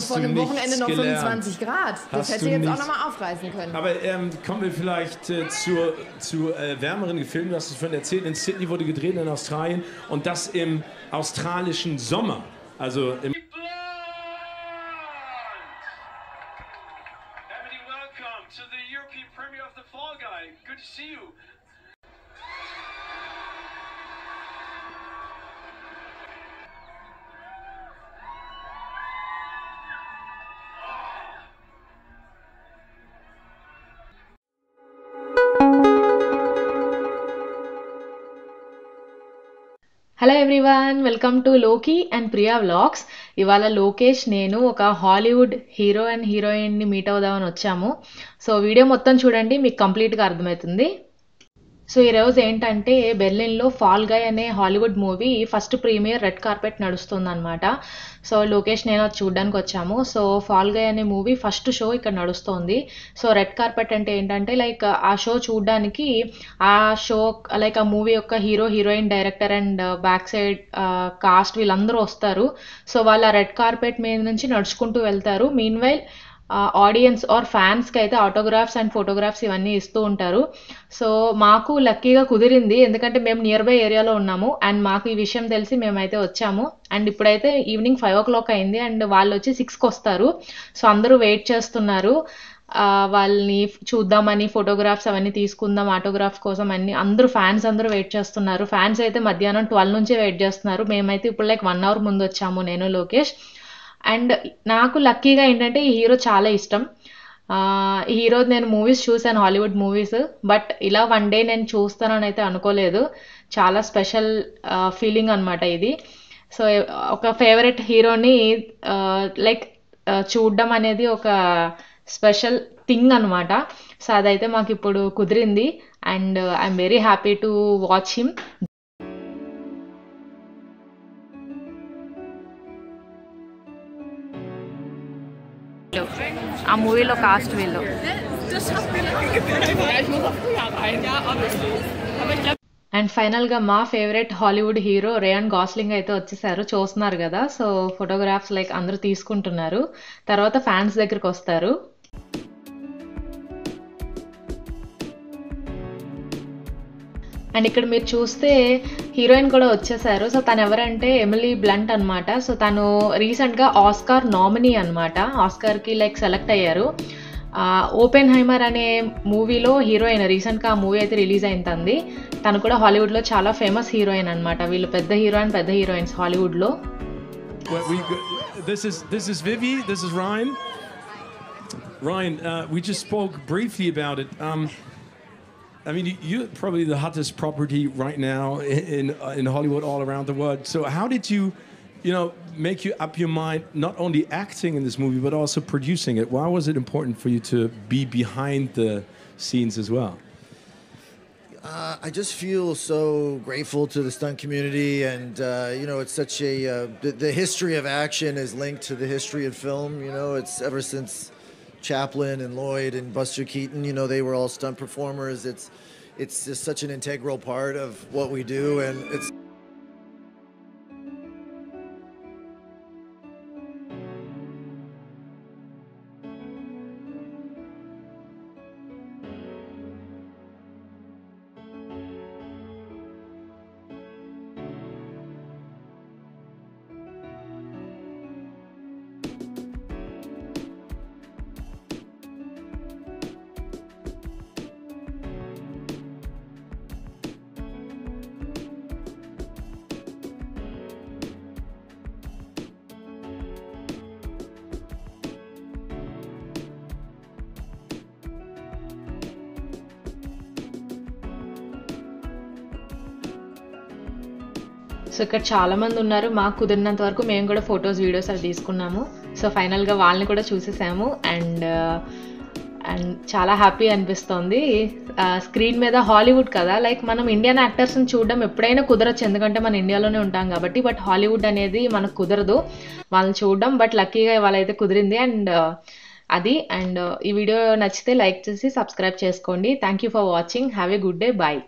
vor dem Wochenende noch 25 Grad. Das hätte jetzt auch nochmal aufreißen können. Aber kommen wir vielleicht zu wärmeren Gefilmen. Du hast es vorhin erzählt, in Sydney wurde gedreht, in Australien. Und das im australischen Sommer. Also im to the European premiere of The Fall Guy. Good to see you. Hello everyone, welcome to లోకి and Priya vlogs. ఇవాళ లోకేష్ నేను ఒక Hollywood hero and హీరోయిన్ని meet అవుదామని వచ్చాము. So video మొత్తం చూడండి, మీకు కంప్లీట్గా అర్థమవుతుంది. సో ఈరోజు ఏంటంటే బెర్లిన్లో ఫాల్ గై అనే Hollywood movie first premiere red carpet నడుస్తుంది అనమాట. సో లోకేష్ నేను అది చూడడానికి వచ్చాము. సో ఫాల్ గై అనే మూవీ ఫస్ట్ షో ఇక్కడ నడుస్తుంది. సో రెడ్ కార్పెట్ అంటే ఏంటంటే లైక్ ఆ షో చూడడానికి ఆ షో లైక్ ఆ మూవీ యొక్క hero heroine director and back side cost వీళ్ళందరూ వస్తారు. సో వాళ్ళ రెడ్ కార్పెట్ మీద నుంచి నడుచుకుంటూ వెళ్తారు. మీన్ వైల్ ఆడియన్స్ ఆర్ ఫ్యాన్స్కి అయితే ఆటోగ్రాఫ్స్ అండ్ ఫోటోగ్రాఫ్స్ ఇవన్నీ ఇస్తూ ఉంటారు. సో మాకు లక్కీగా కుదిరింది, ఎందుకంటే మేము నియర్ బై ఏరియాలో ఉన్నాము అండ్ మాకు ఈ విషయం తెలిసి మేమైతే వచ్చాము. అండ్ ఇప్పుడైతే ఈవినింగ్ 5 o'clock అయింది అండ్ వాళ్ళు వచ్చి 6కి వస్తారు. సో అందరూ వెయిట్ చేస్తున్నారు వాళ్ళని చూద్దామని, ఫోటోగ్రాఫ్స్ అవన్నీ తీసుకుందాం ఆటోగ్రాఫ్ కోసం అన్ని. అందరూ ఫ్యాన్స్ అందరూ వెయిట్ చేస్తున్నారు. ఫ్యాన్స్ అయితే మధ్యాహ్నం 12 నుంచే వెయిట్ చేస్తున్నారు. మేమైతే ఇప్పుడు లైక్ 1 hour ముందు వచ్చాము, నేను లోకేష్. అండ్ నాకు లక్కీగా ఏంటంటే ఈ హీరో చాలా ఇష్టం. ఈ హీరో నేను మూవీస్ చూశాను, హాలీవుడ్ మూవీస్, బట్ ఇలా వన్ డే నేను చూస్తానని అయితే అనుకోలేదు. చాలా స్పెషల్ ఫీలింగ్ అనమాట ఇది. సో ఒక ఫేవరెట్ హీరోని లైక్ చూడడం అనేది ఒక స్పెషల్ థింగ్ అనమాట. సో అదైతే మాకు ఇప్పుడు కుదిరింది and I'm very happy to watch him. ఆ మూవీలో కాస్ట్ వీళ్ళు. అండ్ ఫైనల్గా మా favourite Hollywood hero rayon Gosling అయితే వచ్చేసారు, చూస్తున్నారు కదా. సో ఫోటోగ్రాఫ్స్ లైక్ అందరూ తీసుకుంటున్నారు, తర్వాత ఫ్యాన్స్ దగ్గరికి వస్తారు. అండ్ ఇక్కడ మీరు చూస్తే హీరోయిన్ కూడా వచ్చేసారు. సో తను ఎవరంటే ఎమిలీ బ్లంట్ అనమాట. సో తను రీసెంట్గా ఆస్కార్ నామినీ అనమాట, ఆస్కార్కి లైక్ సెలెక్ట్ అయ్యారు. ఓపెన్ హైమర్ అనే మూవీలో హీరోయిన్, రీసెంట్గా ఆ మూవీ అయితే రిలీజ్ అయింది. తను కూడా హాలీవుడ్లో చాలా ఫేమస్ హీరోయిన్ అనమాట. వీళ్ళు పెద్ద హీరో అండ్ పెద్ద హీరోయిన్స్ హాలీవుడ్లో. This is Vivi, this is Ryan. Ryan, we just spoke briefly about it. I mean, you're probably the hottest property right now in Hollywood, all around the world. So how did you make you up your mind, not only acting in this movie, but also producing it? Why was it important for you to be behind the scenes as well? I just feel so grateful to the stunt community, and it's such a the history of action is linked to the history of film. It's ever since Chaplin and Lloyd and Buster Keaton, they were all stunt performers. It's just such an integral part of what we do, and it's so ఇక్కడ చాలామంది ఉన్నారు. మాకు కుదిరినంత వరకు మేము కూడా photos videos అవి తీసుకున్నాము. So ఫైనల్గా వాళ్ళని కూడా చూసేసాము అండ్ చాలా హ్యాపీ అనిపిస్తుంది. స్క్రీన్ మీద హాలీవుడ్ కదా, లైక్ మనం ఇండియన్ యాక్టర్స్ని చూడడం ఎప్పుడైనా కుదరచ్చు, ఎందుకంటే మన ఇండియాలోనే ఉంటాం కాబట్టి. బట్ హాలీవుడ్ అనేది మనకు కుదరదు వాళ్ళని చూడడం. బట్ లక్కీగా వాళ్ళైతే కుదిరింది అండ్ అది. అండ్ ఈ వీడియో నచ్చితే లైక్ చేసి సబ్స్క్రైబ్ చేసుకోండి. Thank you for watching. Have a good day. Bye.